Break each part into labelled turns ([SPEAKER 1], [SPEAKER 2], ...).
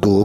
[SPEAKER 1] 2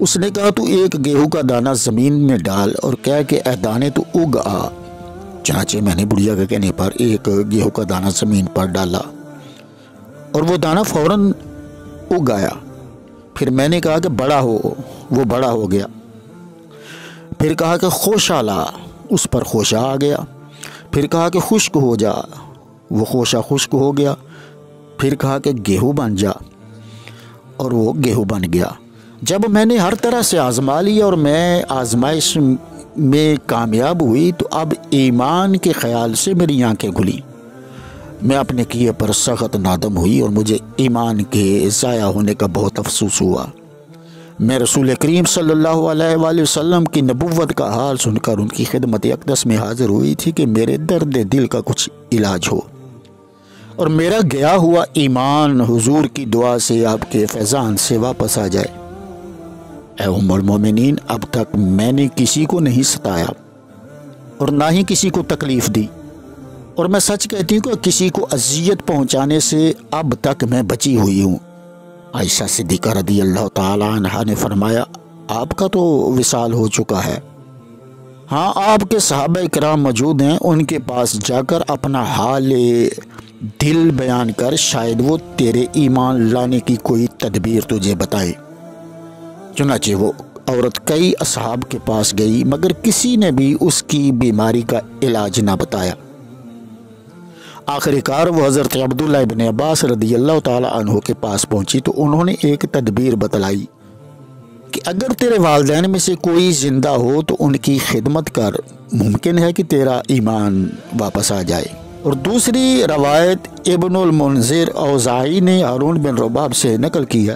[SPEAKER 1] اس نے کہا تو ایک گیہوں کا دانہ زمین میں ڈال اور کہہ کہ اے دانے تو اگ آ۔ چنانچہ میں نے بڑھیا کے کہنے پر ایک گیہوں کا دانہ زمین پر ڈالا اور وہ دانہ فوراً اگ آیا۔ پھر میں نے کہا کہ بڑا ہو، وہ بڑا ہو گیا۔ پھر کہا کہ خوشہ لا، اس پر خوشہ آ گیا۔ پھر کہا کہ خشک ہو جا، وہ خوشہ خشک ہو گیا۔ پھر کہا کہ گیہوں بن جا، اور وہ گیہوں بن گیا۔ جب میں نے ہر طرح سے آزما لیا اور میں آزمائش میں کامیاب ہوئی تو اب ایمان کے خیال سے میری آنکھیں کھلی۔ میں اپنے کیے پر سخت نادم ہوئی اور مجھے ایمان کے ضائع ہونے کا بہت افسوس ہوا۔ میں رسول کریم صلی اللہ علیہ وآلہ وسلم کی نبوت کا حال سن کر ان کی خدمت اقدس میں حاضر ہوئی تھی کہ میرے درد دل کا کچھ علاج ہو اور میرا گیا ہوا ایمان حضور کی دعا سے آپ کے فیضان سے واپس آ جائے۔ اے ام المومنین، اب تک میں نے کسی کو نہیں ستایا اور نہ ہی کسی کو تکلیف دی، اور میں سچ کہتی ہوں کہ کسی کو اذیت پہنچانے سے اب تک میں بچی ہوئی ہوں۔ عائشہ صدیقہ رضی اللہ تعالی عنہا نے فرمایا، آپ کا تو وصال ہو چکا ہے، ہاں آپ کے صحابہ کرام موجود ہیں، ان کے پاس جا کر اپنا حال دل بیان کر، شاید وہ تیرے ایمان لانے کی کوئی تدبیر تجھے بتائے۔ چنانچہ وہ عورت کئی اصحاب کے پاس گئی مگر کسی نے بھی اس کی بیماری کا علاج نہ بتایا۔ آخر کار وہ حضرت عبداللہ ابن عباس رضی اللہ تعالی عنہ کے پاس پہنچی تو انہوں نے ایک تدبیر بتلائی کہ اگر تیرے والدین میں سے کوئی زندہ ہو تو ان کی خدمت کر، ممکن ہے کہ تیرا ایمان واپس آ جائے۔ اور دوسری روایت ابن المنذر اوزاعی نے ہارون بن رباب سے نقل کیا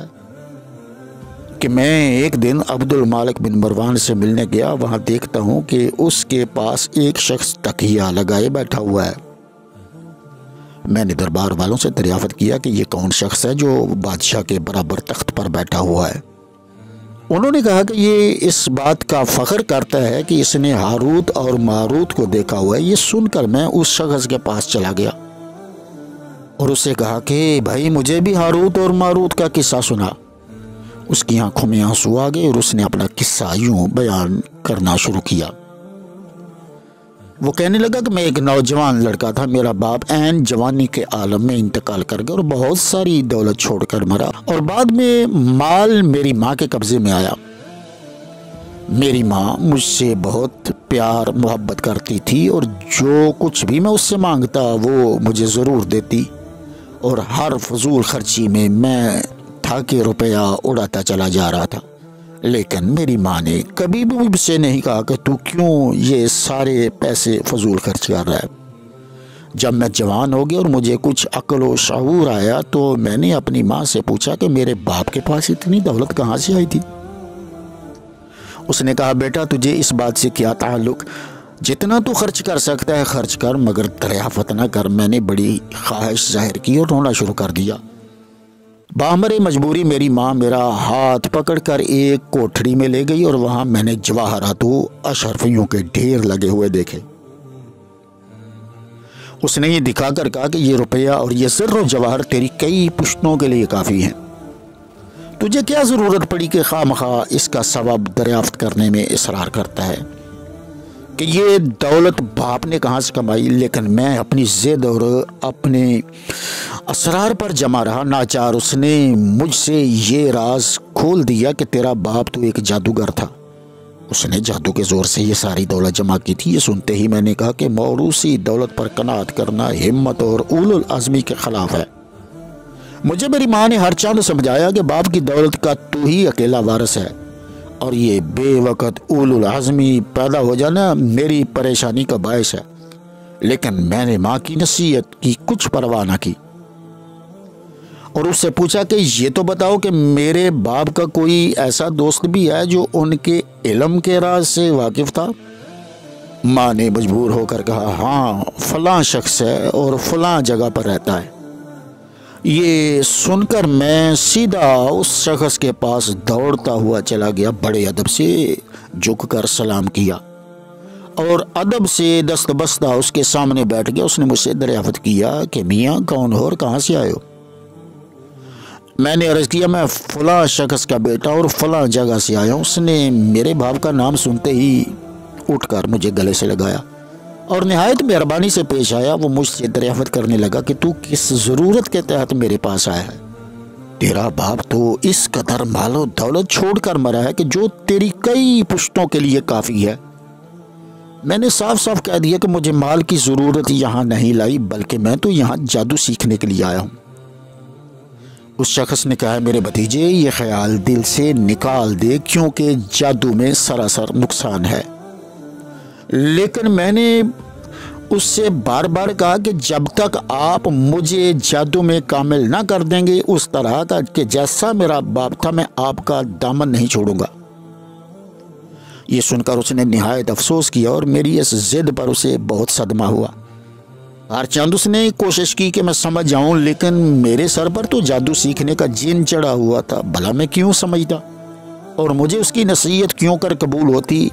[SPEAKER 1] کہ میں ایک دن عبد المالک بن مروان سے ملنے گیا، وہاں دیکھتا ہوں کہ اس کے پاس ایک شخص تکیہ لگائے بیٹھا ہوا ہے۔ میں نے دربار والوں سے دریافت کیا کہ یہ کون شخص ہے جو بادشاہ کے برابر تخت پر بیٹھا ہوا ہے۔ انہوں نے کہا کہ یہ اس بات کا فخر کرتا ہے کہ اس نے ہاروت اور ماروت کو دیکھا ہوا ہے۔ یہ سن کر میں اس شخص کے پاس چلا گیا اور اس سے کہا کہ بھائی مجھے بھی ہاروت اور ماروت کا قصہ سنا۔ اس کی آنکھوں میں آنسو آ گئے اور اس نے اپنا قصہ یوں بیان کرنا شروع کیا۔ وہ کہنے لگا کہ میں ایک نوجوان لڑکا تھا، میرا باپ عین جوانی کے عالم میں انتقال کر گیا اور بہت ساری دولت چھوڑ کر مرا، اور بعد میں مال میری ماں کے قبضے میں آیا۔ میری ماں مجھ سے بہت پیار محبت کرتی تھی اور جو کچھ بھی میں اس سے مانگتا وہ مجھے ضرور دیتی، اور ہر فضول خرچی میں میں تھا کہ روپیہ اڑاتا چلا جا رہا تھا۔ لیکن میری ماں نے کبھی بھی مجھ سے نہیں کہا کہ تو کیوں یہ سارے پیسے فضول خرچ کر رہا ہے۔ جب میں جوان ہو گیا اور مجھے کچھ عقل و شعور آیا تو میں نے اپنی ماں سے پوچھا کہ میرے باپ کے پاس اتنی دولت کہاں سے آئی تھی؟ اس نے کہا بیٹا تجھے اس بات سے کیا تعلق، جتنا تو خرچ کر سکتا ہے خرچ کر مگر دریافت نہ کر۔ میں نے بڑی خواہش ظاہر کی اور رونا شروع کر دیا۔ بامر مجبوری میری ماں میرا ہاتھ پکڑ کر ایک کوٹھڑی میں لے گئی اور وہاں میں نے جواہرات و اشرفیوں کے ڈھیر لگے ہوئے دیکھے۔ اس نے یہ دکھا کر کہا کہ یہ روپیہ اور یہ زر و جواہر تیری کئی پشتوں کے لیے کافی ہیں، تجھے کیا ضرورت پڑی کہ خواہ مخواہ اس کا ثواب دریافت کرنے میں اصرار کرتا ہے کہ یہ دولت باپ نے کہاں سے کمائی۔ لیکن میں اپنی ضد اور اپنے اسرار پر جمع رہا۔ ناچار اس نے مجھ سے یہ راز کھول دیا کہ تیرا باپ تو ایک جادوگر تھا، اس نے جادو کے زور سے یہ ساری دولت جمع کی تھی۔ یہ سنتے ہی میں نے کہا کہ موروثی دولت پر قناعت کرنا ہمت اور اولو العزمی کے خلاف ہے۔ مجھے میری ماں نے ہر چند سمجھایا کہ باپ کی دولت کا تو ہی اکیلا وارث ہے، اور یہ بے وقت اولو العزمی پیدا ہو جانا میری پریشانی کا باعث ہے۔ لیکن میں نے ماں کی نصیحت کی کچھ پرواہ نہ کی اور اس سے پوچھا کہ یہ تو بتاؤ کہ میرے باپ کا کوئی ایسا دوست بھی ہے جو ان کے علم کے راز سے واقف تھا؟ ماں نے مجبور ہو کر کہا ہاں فلاں شخص ہے اور فلاں جگہ پر رہتا ہے۔ یہ سن کر میں سیدھا اس شخص کے پاس دوڑتا ہوا چلا گیا، بڑے ادب سے جھک کر سلام کیا اور ادب سے دست بستہ اس کے سامنے بیٹھ گیا۔ اس نے مجھ سے دریافت کیا کہ میاں کون ہو اور کہاں سے آئے ہو؟ میں نے عرض کیا میں فلاں شخص کا بیٹا اور فلاں جگہ سے آیا ہوں۔ اس نے میرے باپ کا نام سنتے ہی اٹھ کر مجھے گلے سے لگایا اور نہایت مہربانی سے پیش آیا۔ وہ مجھ سے دریافت کرنے لگا کہ تو کس ضرورت کے تحت میرے پاس آیا ہے؟ تیرا باپ تو اس قدر مال و دولت چھوڑ کر مرا ہے کہ جو تیری کئی پشتوں کے لیے کافی ہے۔ میں نے صاف صاف کہہ دیا کہ مجھے مال کی ضرورت یہاں نہیں لائی، بلکہ میں تو یہاں جادو سیکھنے کے لیے آیا ہوں۔ اس شخص نے کہا میرے بھتیجے یہ خیال دل سے نکال دے، کیونکہ جادو میں سراسر نقصان ہے۔ لیکن میں نے اس سے بار بار کہا کہ جب تک آپ مجھے جادو میں کامل نہ کر دیں گے اس طرح کا کہ جیسا میرا باپ تھا، میں آپ کا دامن نہیں چھوڑوں گا۔ یہ سن کر اس نے نہایت افسوس کیا اور میری اس ضد پر اسے بہت صدمہ ہوا۔ ہر چند اس نے کوشش کی کہ میں سمجھ جاؤں، لیکن میرے سر پر تو جادو سیکھنے کا جن چڑھا ہوا تھا، بھلا میں کیوں سمجھتا اور مجھے اس کی نصیحت کیوں کر قبول ہوتی۔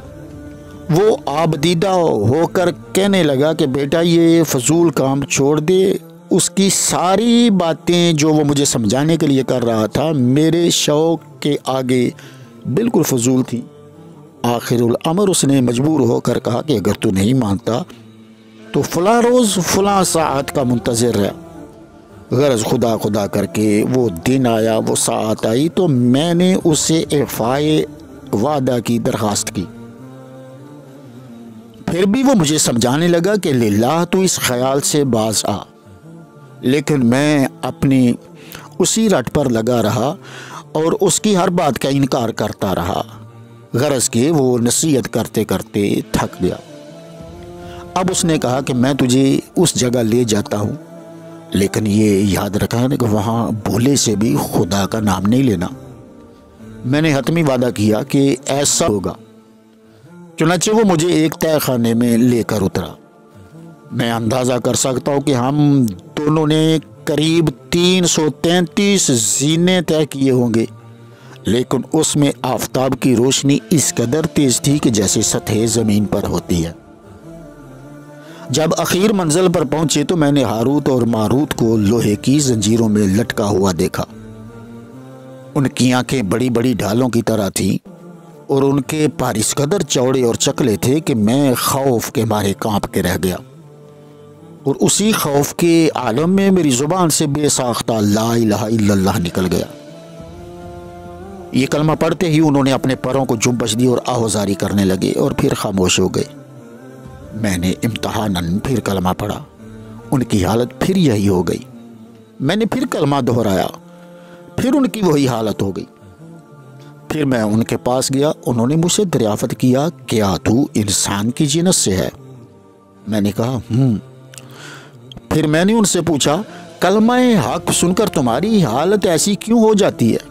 [SPEAKER 1] وہ آبدیدہ ہو کر کہنے لگا کہ بیٹا یہ فضول کام چھوڑ دے۔ اس کی ساری باتیں جو وہ مجھے سمجھانے کے لیے کر رہا تھا میرے شوق کے آگے بالکل فضول تھی۔ آخر الامر اس نے مجبور ہو کر کہا کہ اگر تو نہیں مانتا تو فلاں روز فلاں ساعت کا منتظر رہا۔ غرض خدا خدا کر کے وہ دن آیا، وہ ساعت آئی تو میں نے اسے اعفائے وعدہ کی درخواست کی۔ پھر بھی وہ مجھے سمجھانے لگا کہ للہ تو اس خیال سے باز آ، لیکن میں اپنی اسی رٹ پر لگا رہا اور اس کی ہر بات کا انکار کرتا رہا۔ غرض کہ وہ نصیحت کرتے کرتے تھک گیا۔ اب اس نے کہا کہ میں تجھے اس جگہ لے جاتا ہوں، لیکن یہ یاد رکھنا کہ وہاں بھولے سے بھی خدا کا نام نہیں لینا۔ میں نے حتمی وعدہ کیا کہ ایسا ہوگا۔ چنانچہ وہ مجھے ایک تہہ خانے میں لے کر اترا۔ میں اندازہ کر سکتا ہوں کہ ہم دونوں نے قریب 333 زینے طے کیے ہوں گے، لیکن اس میں آفتاب کی روشنی اس قدر تیز تھی کہ جیسے سطح زمین پر ہوتی ہے۔ جب اخیر منزل پر پہنچے تو میں نے ہاروت اور ماروت کو لوہے کی زنجیروں میں لٹکا ہوا دیکھا۔ ان کی آنکھیں بڑی بڑی ڈھالوں کی طرح تھیں اور ان کے پر اس قدر چوڑے اور چکلے تھے کہ میں خوف کے مارے کانپ کے رہ گیا، اور اسی خوف کے عالم میں میری زبان سے بے ساختہ لا الہ الا اللہ نکل گیا۔ یہ کلمہ پڑھتے ہی انہوں نے اپنے پروں کو جنبش دی اور آہوزاری کرنے لگے اور پھر خاموش ہو گئے۔ میں نے امتحاناً پھر کلمہ پڑھا، ان کی حالت پھر یہی ہو گئی۔ میں نے پھر کلمہ دہرایا، پھر ان کی وہی حالت ہو گئی۔ پھر میں ان کے پاس گیا، انہوں نے مجھ سے دریافت کیا کیا تو انسان کی جنس سے ہے؟ میں نے کہا پھر میں نے ان سے پوچھا کلمہ حق سن کر تمہاری حالت ایسی کیوں ہو جاتی ہے؟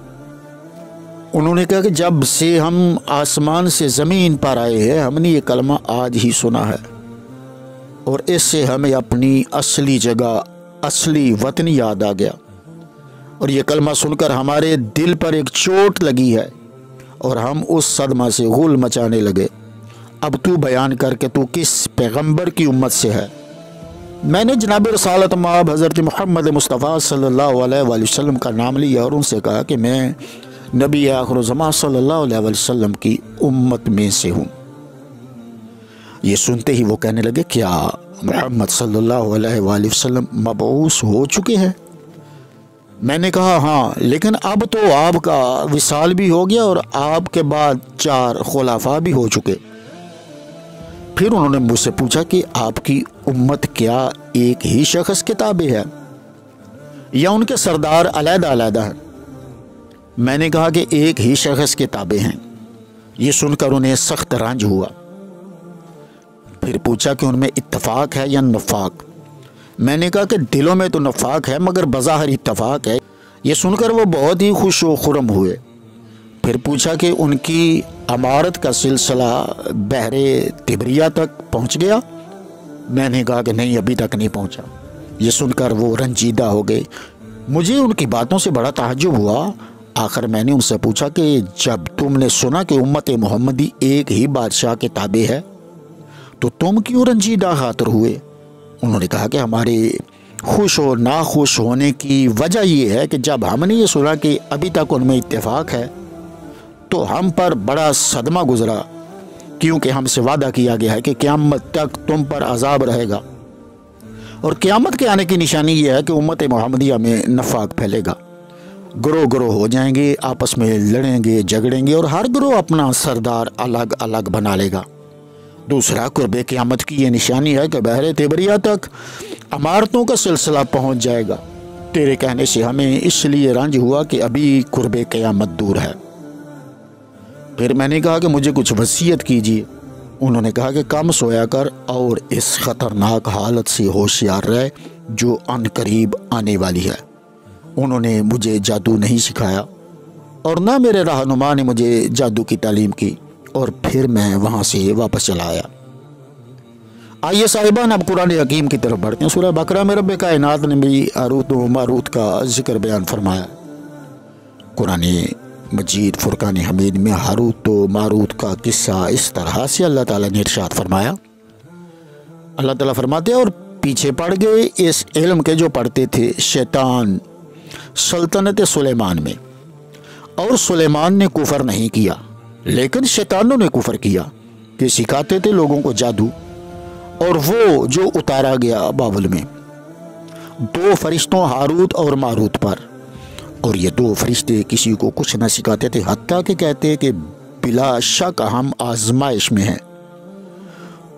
[SPEAKER 1] انہوں نے کہا کہ جب سے ہم آسمان سے زمین پر آئے ہیں ہم نے یہ کلمہ آج ہی سنا ہے، اور اس سے ہمیں اپنی اصلی جگہ، اصلی وطن یاد آ گیا، اور یہ کلمہ سن کر ہمارے دل پر ایک چوٹ لگی ہے اور ہم اس صدمہ سے غل مچانے لگے۔ اب تو بیان کر کے تو کس پیغمبر کی امت سے ہے؟ میں نے جناب رسالت مآب حضرت محمد مصطفیٰ صلی اللہ علیہ وآلہ وسلم کا نام لیا اور ان سے کہا کہ میں نبی آخر الزمان صلی اللہ علیہ وآلہ وسلم کی امت میں سے ہوں۔ یہ سنتے ہی وہ کہنے لگے کیا محمد صلی اللہ علیہ وآلہ وسلم مبعوث ہو چکے ہیں؟ میں نے کہا ہاں، لیکن اب تو آپ کا وصال بھی ہو گیا اور آپ کے بعد 4 خلفاء بھی ہو چکے۔ پھر انہوں نے مجھ سے پوچھا کہ آپ کی امت کیا ایک ہی شخص کے تابع ہے یا ان کے سردار علیحدہ علیحدہ ہیں؟ میں نے کہا کہ ایک ہی شخص کے تابع ہیں۔ یہ سن کر انہیں سخت رنج ہوا۔ پھر پوچھا کہ ان میں اتفاق ہے یا نفاق؟ میں نے کہا کہ دلوں میں تو نفاق ہے مگر بظاہر اتفاق ہے۔ یہ سن کر وہ بہت ہی خوش و خرم ہوئے۔ پھر پوچھا کہ ان کی امارت کا سلسلہ بحر تبریہ تک پہنچ گیا؟ میں نے کہا کہ نہیں، ابھی تک نہیں پہنچا۔ یہ سن کر وہ رنجیدہ ہو گئے۔ مجھے ان کی باتوں سے بڑا تعجب ہوا۔ آخر میں نے ان سے پوچھا کہ جب تم نے سنا کہ امت محمدی ایک ہی بادشاہ کے تابع ہے تو تم کیوں رنجیدہ خاطر ہوئے؟ انہوں نے کہا کہ ہمارے خوش و ناخوش ہونے کی وجہ یہ ہے کہ جب ہم نے یہ سنا کہ ابھی تک ان میں اتفاق ہے تو ہم پر بڑا صدمہ گزرا، کیونکہ ہم سے وعدہ کیا گیا ہے کہ قیامت تک تم پر عذاب رہے گا، اور قیامت کے آنے کی نشانی یہ ہے کہ امت محمدیہ میں نفاق پھیلے گا، گروہ گروہ ہو جائیں گے، آپس میں لڑیں گے، جھگڑیں گے، اور ہر گروہ اپنا سردار الگ الگ بنا لے گا۔ دوسرا قرب قیامت کی یہ نشانی ہے کہ بحر تبریہ تک عمارتوں کا سلسلہ پہنچ جائے گا۔ تیرے کہنے سے ہمیں اس لیے رنج ہوا کہ ابھی قرب قیامت دور ہے۔ پھر میں نے کہا کہ مجھے کچھ وصیت کیجیے۔ انہوں نے کہا کہ کم سویا کر اور اس خطرناک حالت سے ہوشیار رہ جو ان قریب آنے والی ہے۔ انہوں نے مجھے جادو نہیں سکھایا اور نہ میرے رہنما نے مجھے جادو کی تعلیم کی، اور پھر میں وہاں سے واپس چلا آیا۔ آئیے صاحبان اب قرآن حکیم کی طرف بڑھتے ہیں۔ سورہ بقرہ میں رب کائنات نے بھی ہاروت و ماروت کا ذکر بیان فرمایا۔ قرآن مجید فرقان حمید میں ہاروت و ماروت کا قصہ اس طرح سے اللہ تعالیٰ نے ارشاد فرمایا۔ اللہ تعالیٰ فرماتے ہیں اور پیچھے پڑ گئے اس علم کے جو پڑھتے تھے شیطان سلطنت سلیمان میں، اور سلیمان نے کفر نہیں کیا لیکن شیطانوں نے کفر کیا کہ سکھاتے تھے لوگوں کو جادو، اور وہ جو اتارا گیا بابل میں دو فرشتوں ہاروت اور ماروت پر، اور یہ دو فرشتے کسی کو کچھ نہ سکھاتے تھے، حتیٰ کہ کہتے کہ بلا شک ہم آزمائش میں ہیں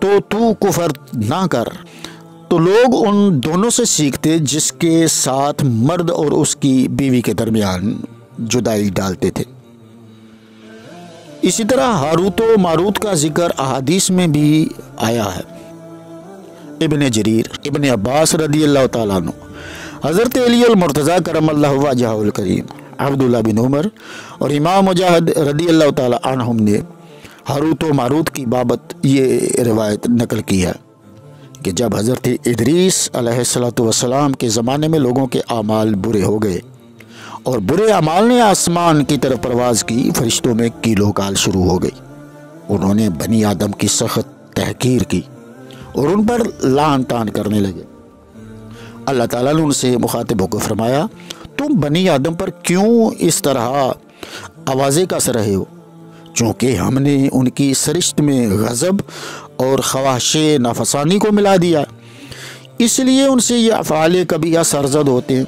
[SPEAKER 1] تو کفر نہ کر۔ تو لوگ ان دونوں سے سیکھتے جس کے ساتھ مرد اور اس کی بیوی کے درمیان جدائی ڈالتے تھے۔ اسی طرح ہاروت و ماروت کا ذکر احادیث میں بھی آیا ہے۔ ابن جریر، ابن عباس رضی اللہ تعالیٰ عنہ، حضرت علی المرتضیٰ کرم اللہ وجہہ الکریم، عبداللہ بن عمر اور امام مجاہد رضی اللہ تعالیٰ عنہم نے ہاروت و ماروت کی بابت یہ روایت نقل کی ہے کہ جب حضرت ادریس علیہ السلام کے زمانے میں لوگوں کے اعمال برے ہو گئے اور برے اعمال نے آسمان کی طرف پرواز کی، فرشتوں میں کیل و کال شروع ہو گئی۔ انہوں نے بنی آدم کی سخت تحقیر کی اور ان پر لعن طعن کرنے لگے۔ اللہ تعالیٰ نے ان سے مخاطب ہو کر فرمایا، تم بنی آدم پر کیوں اس طرح آوازیں کس رہے ہو؟ چونکہ ہم نے ان کی سرشت میں غضب اور خواہش نفسانی کو ملا دیا، اس لیے ان سے یہ افعال کبیہ سرزد ہوتے ہیں۔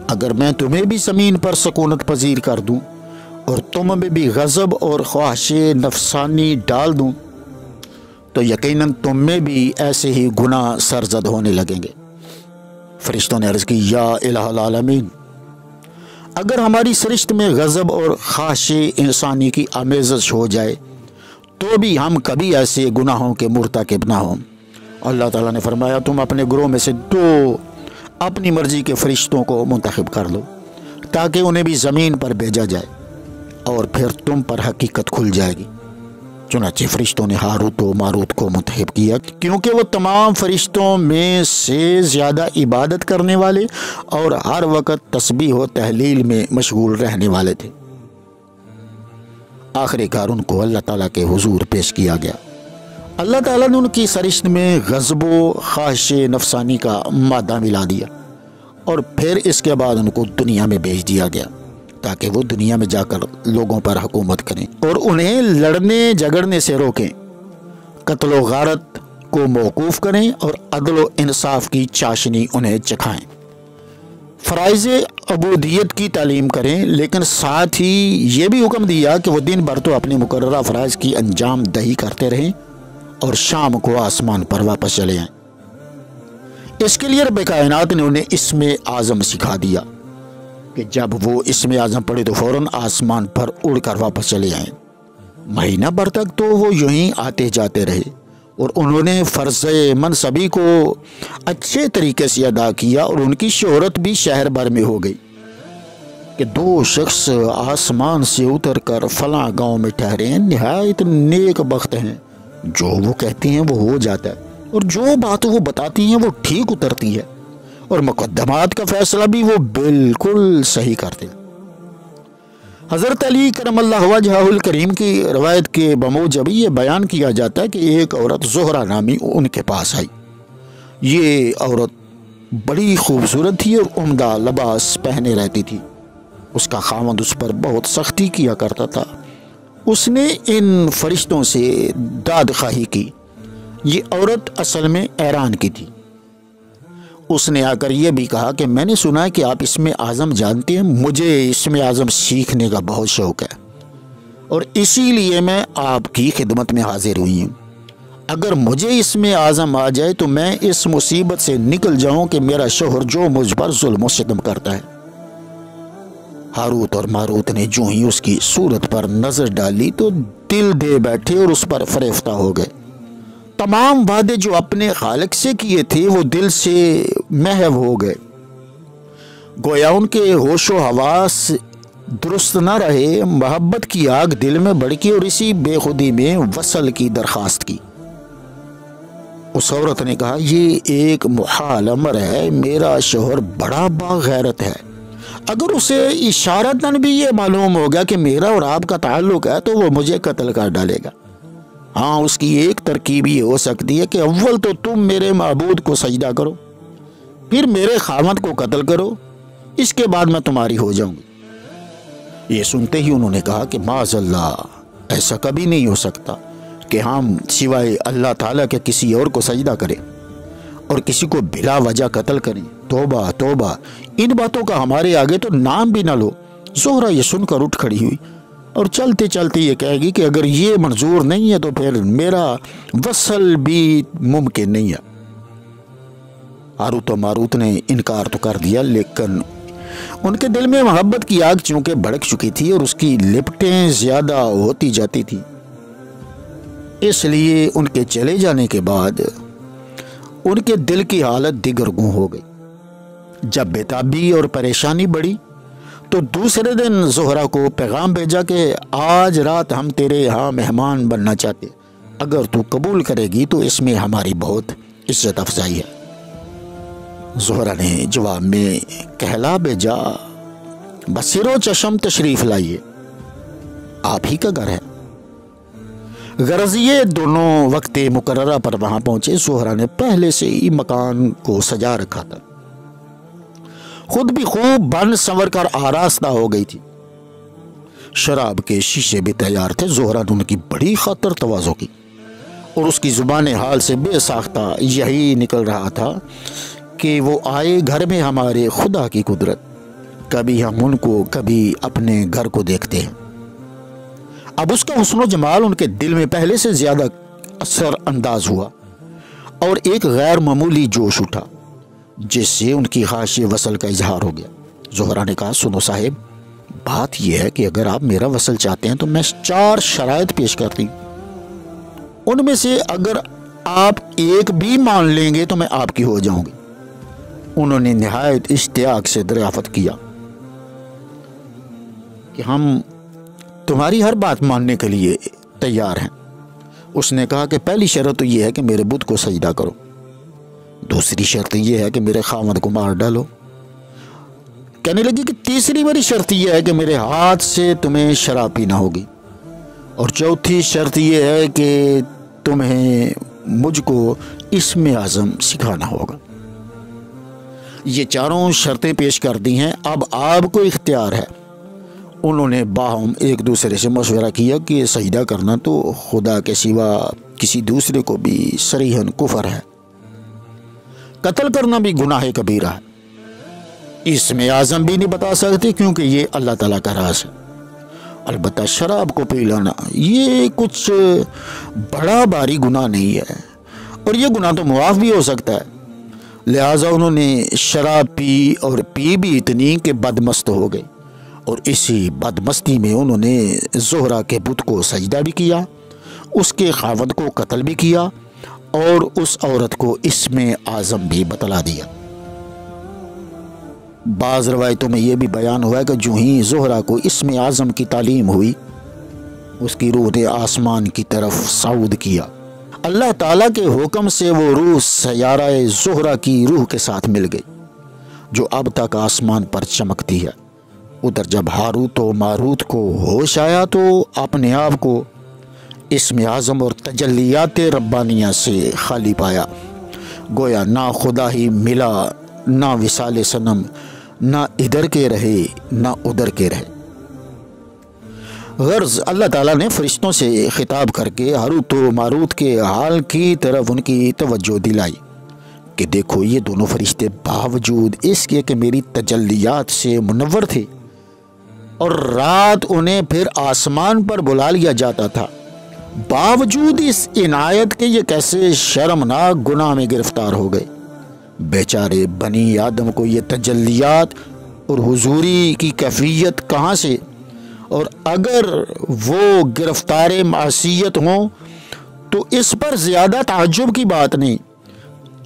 [SPEAKER 1] اگر میں تمہیں بھی زمین پر سکونت پذیر کر دوں اور تم میں بھی غضب اور خواہش نفسانی ڈال دوں تو یقیناً تم میں بھی ایسے ہی گناہ سرزد ہونے لگیں گے۔ فرشتوں نے عرض کی، یا الہ العالمین، اگر ہماری سرشت میں غضب اور خواہش انسانی کی آمیزش ہو جائے تو بھی ہم کبھی ایسے گناہوں کے مرتکب نہ ہوں۔ اللہ تعالیٰ نے فرمایا، تم اپنے گروہ میں سے دو اپنی مرضی کے فرشتوں کو منتخب کر لو تاکہ انہیں بھی زمین پر بھیجا جائے، اور پھر تم پر حقیقت کھل جائے گی۔ چنانچہ فرشتوں نے ہاروت و ماروت کو منتخب کیا کیونکہ وہ تمام فرشتوں میں سے زیادہ عبادت کرنے والے اور ہر وقت تسبیح و تحلیل میں مشغول رہنے والے تھے۔ آخر کار ان کو اللہ تعالیٰ کے حضور پیش کیا گیا۔ اللہ تعالیٰ نے ان کی سرشت میں غضب و خواہش نفسانی کا مادہ ملا دیا، اور پھر اس کے بعد ان کو دنیا میں بھیج دیا گیا تاکہ وہ دنیا میں جا کر لوگوں پر حکومت کریں اور انہیں لڑنے جھگڑنے سے روکیں، قتل و غارت کو موقوف کریں اور عدل و انصاف کی چاشنی انہیں چکھائیں، فرائض عبودیت کی تعلیم کریں، لیکن ساتھ ہی یہ بھی حکم دیا کہ وہ دن بھر تو اپنے مقررہ فرائض کی انجام دہی کرتے رہیں اور شام کو آسمان پر واپس چلے آئیں۔ اس کے لیے رب کائنات نے انہیں اسم اعظم سکھا دیا کہ جب وہ اسم اعظم پڑھے تو فوراً آسمان پر اڑ کر واپس چلے آئیں۔ مہینہ بھر تک تو وہ یوں ہی آتے جاتے رہے اور انہوں نے فرض منصبی کو اچھے طریقے سے ادا کیا، اور ان کی شہرت بھی شہر بھر میں ہو گئی کہ دو شخص آسمان سے اتر کر فلاں گاؤں میں ٹھہرے ہیں، نہایت نیک بخت ہیں، جو وہ کہتے ہیں وہ ہو جاتا ہے، اور جو بات وہ بتاتی ہیں وہ ٹھیک اترتی ہے، اور مقدمات کا فیصلہ بھی وہ بالکل صحیح کرتے ہیں۔ حضرت علی کرم اللہ وجہہ الکریم کی روایت کے بموجب یہ بیان کیا جاتا ہے کہ ایک عورت زہرہ نامی ان کے پاس آئی۔ یہ عورت بڑی خوبصورت تھی اور عمدہ لباس پہنے رہتی تھی۔ اس کا خاوند اس پر بہت سختی کیا کرتا تھا۔ اس نے ان فرشتوں سے داد خواہی کی۔ یہ عورت اصل میں ایران کی تھی۔ اس نے آ کر یہ بھی کہا کہ میں نے سنا ہے کہ آپ اسم اعظم جانتے ہیں، مجھے اسم اعظم سیکھنے کا بہت شوق ہے اور اسی لیے میں آپ کی خدمت میں حاضر ہوئی ہوں۔ اگر مجھے اسم اعظم آ جائے تو میں اس مصیبت سے نکل جاؤں کہ میرا شوہر جو مجھ پر ظلم و ستم کرتا ہے۔ ہاروت اور ماروت نے جو ہی اس کی صورت پر نظر ڈالی تو دل دے بیٹھے اور اس پر فریفتہ ہو گئے۔ تمام وعدے جو اپنے خالق سے کیے تھے وہ دل سے محو ہو گئے، گویا ان کے ہوش و حواس درست نہ رہے۔ محبت کی آگ دل میں بھڑکی اور اسی بے خودی میں وصل کی درخواست کی۔ اس عورت نے کہا یہ ایک محال امر ہے، میرا شوہر بڑا باغیرت ہے، اگر اسے اشارتاً بھی یہ معلوم ہوگا کہ میرا اور آپ کا تعلق ہے تو وہ مجھے قتل کر ڈالے گا۔ ہاں، اس کی ایک ترکیب یہ ہو سکتی ہے کہ اول تو تم میرے معبود کو سجدہ کرو، پھر میرے خاوند کو قتل کرو، اس کے بعد میں تمہاری ہو جاؤں گی۔ یہ سنتے ہی انہوں نے کہا کہ معاذ اللہ، ایسا کبھی نہیں ہو سکتا کہ ہم سوائے اللہ تعالیٰ کے کسی اور کو سجدہ کریں اور کسی کو بلا وجہ قتل کریں۔ توبہ توبہ، ان باتوں کا ہمارے آگے تو نام بھی نہ لو۔ زہرہ یہ سن کر اٹھ کھڑی ہوئی اور چلتے چلتے یہ کہے گی کہ اگر یہ منظور نہیں ہے تو پھر میرا وصل بھی ممکن نہیں ہے۔ ہاروت و ماروت نے انکار تو کر دیا، لیکن ان کے دل میں محبت کی آگ چونکہ بھڑک چکی تھی اور اس کی لپٹیں زیادہ ہوتی جاتی تھی، اس لیے ان کے چلے جانے کے بعد ان کے دل کی حالت دیگرگوں ہو گئی۔ جب بےتابی اور پریشانی بڑھی تو دوسرے دن زہرہ کو پیغام بھیجا کہ آج رات ہم تیرے یہاں مہمان بننا چاہتے، اگر تو قبول کرے گی تو اس میں ہماری بہت عزت افزائی ہے۔ زہرہ نے جواب میں کہلا بھیجا، بصیر و چشم تشریف لائیے، آپ ہی کا گھر ہے۔ غرض یہ دونوں وقت مقررہ پر وہاں پہنچے۔ زہرہ نے پہلے سے ہی مکان کو سجا رکھا تھا، خود بھی خوب بن سنور کر آراستہ ہو گئی تھی، شراب کے شیشے بھی تیار تھے۔ زہرہ نے ان کی بڑی خاطر تواضع کی اور اس کی زبان حال سے بے ساختہ یہی نکل رہا تھا کہ وہ آئے گھر میں ہمارے خدا کی قدرت، کبھی ہم ان کو کبھی اپنے گھر کو دیکھتے ہیں۔ اب اس کا حسن و جمال ان کے دل میں پہلے سے زیادہ اثر انداز ہوا اور ایک غیر معمولی جوش اٹھا جس سے ان کی خواہش وصل کا اظہار ہو گیا۔ زہرہ نے کہا، سنو صاحب، بات یہ ہے کہ اگر آپ میرا وصل چاہتے ہیں تو میں 4 شرائط پیش کرتی ہوں، ان میں سے اگر آپ ایک بھی مان لیں گے تو میں آپ کی ہو جاؤں گی۔ انہوں نے نہایت اشتیاق سے دریافت کیا کہ ہم تمہاری ہر بات ماننے کے لیے تیار ہیں۔ اس نے کہا کہ پہلی شرط تو یہ ہے کہ میرے بت کو سجدہ کرو، دوسری شرط یہ ہے کہ میرے خاوند کو مار ڈالو، کہنے لگی کہ تیسری بڑی شرط یہ ہے کہ میرے ہاتھ سے تمہیں شراب پینا ہوگی، اور چوتھی شرط یہ ہے کہ تمہیں مجھ کو اسم اعظم سکھانا ہوگا۔ یہ چاروں شرطیں پیش کر دی ہیں، اب آپ کو اختیار ہے۔ انہوں نے باہم ایک دوسرے سے مشورہ کیا کہ سجدہ کرنا تو خدا کے سوا کسی دوسرے کو بھی صریحاً کفر ہے، قتل کرنا بھی گناہ کبیرہ ہے، اسم اعظم بھی نہیں بتا سکتے کیونکہ یہ اللہ تعالیٰ کا راز ہے، البتہ شراب کو پی لانا یہ کچھ بڑا باری گناہ نہیں ہے اور یہ گناہ تو معاف بھی ہو سکتا ہے۔ لہٰذا انہوں نے شراب پی اور پی بھی اتنی کہ بدمست ہو گئے، اور اسی بدمستی میں انہوں نے زہرہ کے بت کو سجدہ بھی کیا، اس کے خاوند کو قتل بھی کیا اور اس عورت کو اسم اعظم بھی بتلا دیا۔ بعض روایتوں میں یہ بھی بیان ہوا ہے کہ جو ہی زہرہ کو اسم اعظم کی تعلیم ہوئی، اس کی روح نے آسمان کی طرف صعود کیا۔ اللہ تعالیٰ کے حکم سے وہ روح سیارہ زہرہ کی روح کے ساتھ مل گئی جو اب تک آسمان پر چمکتی ہے۔ ادھر جب ہاروت و ماروت کو ہوش آیا تو اپنے آپ کو اسم اعظم اور تجلیات ربانیہ سے خالی پایا، گویا نہ خدا ہی ملا نہ وصال صنم، نہ ادھر کے رہے نہ ادھر کے رہے۔ غرض اللہ تعالیٰ نے فرشتوں سے خطاب کر کے ہاروت و ماروت کے حال کی طرف ان کی توجہ دلائی کہ دیکھو یہ دونوں فرشتے باوجود اس کے کہ میری تجلیات سے منور تھے اور رات انہیں پھر آسمان پر بلا لیا جاتا تھا، باوجود اس عنایت کے یہ کیسے شرمناک گناہ میں گرفتار ہو گئے۔ بیچارے بنی آدم کو یہ تجلیات اور حضوری کی کیفیت کہاں سے، اور اگر وہ گرفتار معصیت ہوں تو اس پر زیادہ تعجب کی بات نہیں۔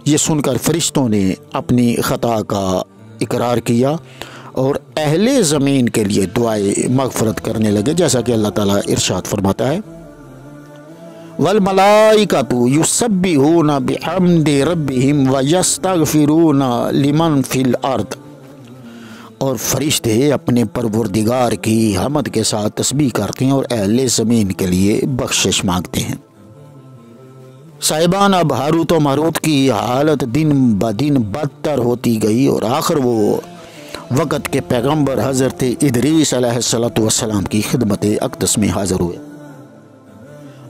[SPEAKER 1] یہ سن کر فرشتوں نے اپنی خطا کا اقرار کیا اور اہل زمین کے لیے دعائے مغفرت کرنے لگے، جیسا کہ اللہ تعالیٰ ارشاد فرماتا ہے وَالْمَلَائِكَةُ يُسَبِّحُونَ بِحَمْدِ رَبِّهِمْ وَيَسْتَغْفِرُونَ لِمَنْ فِي الْأَرْضِ، اور فرشتے اپنے پروردگار کی حمد کے ساتھ تسبیح کرتے ہیں اور اہل زمین کے لیے بخشش مانگتے ہیں۔ صاحبان، اب ہاروت و ماروت کی حالت دن بدن بدتر ہوتی گئی اور آخر وہ وقت کے پیغمبر حضرت ادریس علیہ السلام کی خدمت اقدس میں حاضر ہوئے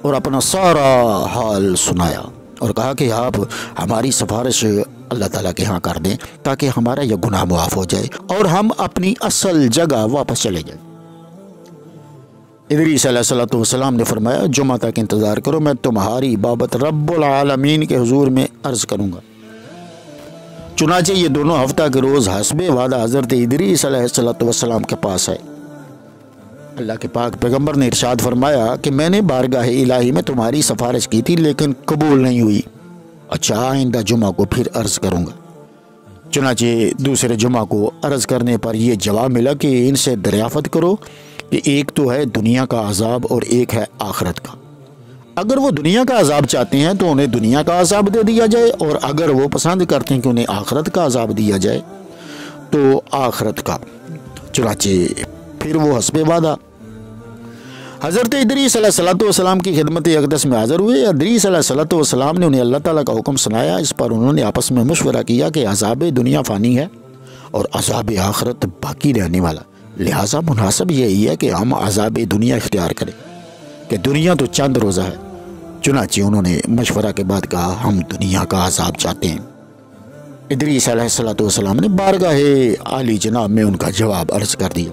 [SPEAKER 1] اور اپنا سارا حال سنایا اور کہا کہ آپ ہماری سفارش اللہ تعالیٰ کے ہاں کر دیں تاکہ ہمارا یہ گناہ معاف ہو جائے اور ہم اپنی اصل جگہ واپس چلے جائیں۔ ادریس علیہ السلام نے فرمایا جمعہ تک انتظار کرو، میں تمہاری بابت رب العالمین کے حضور میں عرض کروں گا۔ چنانچہ یہ دونوں ہفتہ کے روز حسب وعدہ حضرت ادریس علیہ السلام کے پاس آئے۔ اللہ کے پاک پیغمبر نے ارشاد فرمایا کہ میں نے بارگاہ الہی میں تمہاری سفارش کی تھی لیکن قبول نہیں ہوئی، اچھا آئندہ جمعہ کو پھر عرض کروں گا۔ چنانچہ دوسرے جمعہ کو عرض کرنے پر یہ جواب ملا کہ ان سے دریافت کرو کہ ایک تو ہے دنیا کا عذاب اور ایک ہے آخرت کا، اگر وہ دنیا کا عذاب چاہتے ہیں تو انہیں دنیا کا عذاب دے دیا جائے، اور اگر وہ پسند کرتے ہیں کہ انہیں آخرت کا عذاب دیا جائے تو آخرت کا۔ چنانچہ پھر وہ حسب وعدہ حضرت ادریس علیہ السلام کی خدمت اقدس میں حاضر ہوئے۔ ادریس علیہ السلام نے انہیں اللہ تعالیٰ کا حکم سنایا۔ اس پر انہوں نے آپس میں مشورہ کیا کہ عذاب دنیا فانی ہے اور عذاب آخرت باقی رہنے والا، لہٰذا مناسب یہی ہے کہ ہم عذاب دنیا اختیار کریں کہ دنیا تو چند روزہ ہے۔ چنانچہ انہوں نے مشورہ کے بعد کہا ہم دنیا کا عذاب چاہتے ہیں۔ ادریس علیہ السلام نے بارگاہ عالی جناب میں ان کا جواب عرض کر دیا۔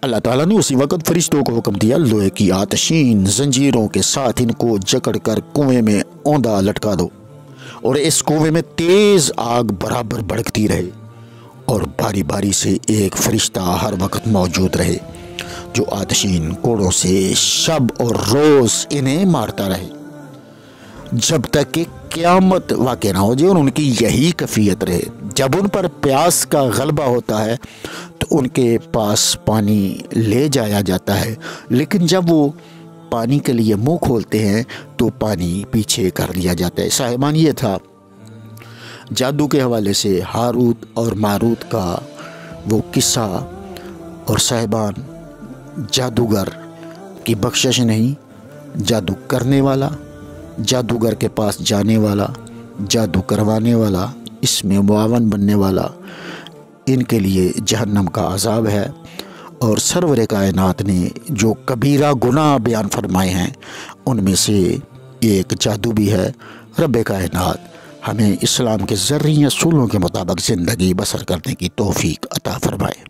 [SPEAKER 1] اللہ تعالیٰ نے اسی وقت فرشتوں کو حکم دیا لوہے کی آتشین زنجیروں کے ساتھ ان کو جکڑ کر کنویں میں اوندا لٹکا دو، اور اس کنویں میں تیز آگ برابر بھڑکتی رہے اور باری باری سے ایک فرشتہ ہر وقت موجود رہے جو آتشین کوڑوں سے شب اور روز انہیں مارتا رہے جب تک کہ قیامت واقع نہ ہو جائے، اور ان کی یہی کیفیت رہے۔ جب ان پر پیاس کا غلبہ ہوتا ہے تو ان کے پاس پانی لے جایا جاتا ہے، لیکن جب وہ پانی کے لیے منہ کھولتے ہیں تو پانی پیچھے کر لیا جاتا ہے۔ صاحبان، یہ تھا جادو کے حوالے سے ہاروت اور ماروت کا وہ قصہ، اور صاحبان جادوگر کی بخشش نہیں، جادو کرنے والا، جادوگر کے پاس جانے والا، جادو کروانے والا، اس میں معاون بننے والا، ان کے لیے جہنم کا عذاب ہے۔ اور سرور کائنات نے جو کبیرہ گناہ بیان فرمائے ہیں ان میں سے ایک جادو بھی ہے۔ رب کائنات ہمیں اسلام کے ذرعی اصولوں کے مطابق زندگی بسر کرنے کی توفیق عطا فرمائے۔